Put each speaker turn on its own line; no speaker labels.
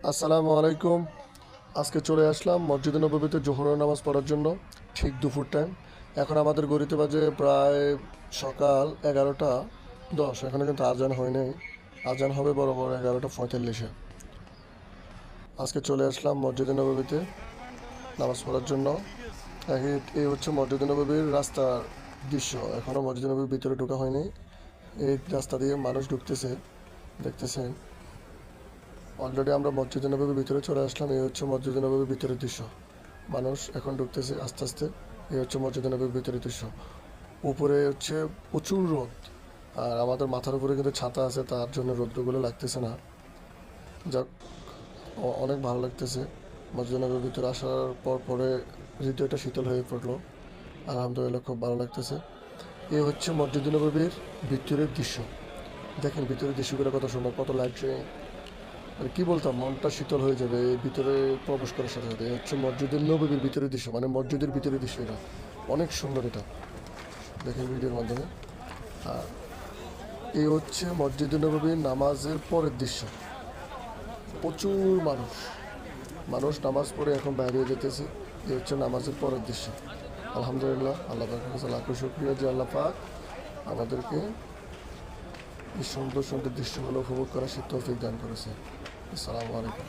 আসসালামু আলাইকুম। আজকে চলে আসলাম মসজিদে নববীতে জোহরের নামাজ পড়ার জন্য, ঠিক দুপুর টাইম। এখন আমাদের ঘড়িতে বাজে প্রায় সকাল 11টা 10। এখনো কিন্তু আজান হয় নাই। আজান হবে বরাবর 11টা 45-এ। আজকে চলে আসলাম মসজিদে নববীতে নামাজ পড়ার জন্য। এই হচ্ছে মসজিদে নববীর রাস্তার দৃশ্য। এখনও মসজিদে নববীর ভিতরে ঢোকা হয়নি। এই রাস্তা দিয়ে মানুষ ঢুকতেছে, দেখতেছেন। অলরেডি আমরা মসজিদে নববীর ভিতরে চলে আসলাম। এই হচ্ছে মসজিদে নববীর ভিতরের দৃশ্য। মানুষ এখন ঢুকতেছে আস্তে আস্তে। এই হচ্ছে মসজিদে নববীর ভিতরের দৃশ্য। উপরে হচ্ছে প্রচুর রোদ, আর আমাদের মাথার উপরে কিন্তু ছাতা আছে, তার জন্য রৌদ্রগুলো লাগতেছে না। যাক, অনেক ভালো লাগতেছে। মসজিদে নববীর ভিতরে আসার পরে হৃদয়টা শীতল হয়ে পড়লো। আলহামদুলিল্লাহ, খুব ভালো লাগতেছে। এই হচ্ছে মসজিদে নববীর ভিতরের দৃশ্য। দেখেন ভিতরের দৃশ্যগুলো কত সুন্দর, কত লাগছে। মানে কি বলতাম, মনটা শীতল হয়ে যাবে এই ভিতরে প্রবেশ করার সাথে সাথে। এই হচ্ছে মসজিদের নববীর ভিতরের দৃশ্য, মানে মসজিদের ভিতরের দৃশ্য। এটা অনেক সুন্দর। এটা দেখেন ভিডিওর মাধ্যমে। আর এই হচ্ছে মসজিদে নববীর নামাজের পরের দৃশ্য। প্রচুর মানুষ, নামাজ পড়ে এখন বাইরে যেতেছে। এই হচ্ছে নামাজের পরের দৃশ্য। আলহামদুলিল্লাহ, আল্লাহ পাকের কাছে লাখো শুকরিয়া যে আল্লাহ পাক আমাদেরকে এই সুন্দর সুন্দর দৃশ্যগুলো উপভোগ করার তৌফিক দান করেছে। আসসালামু আলাইকুম।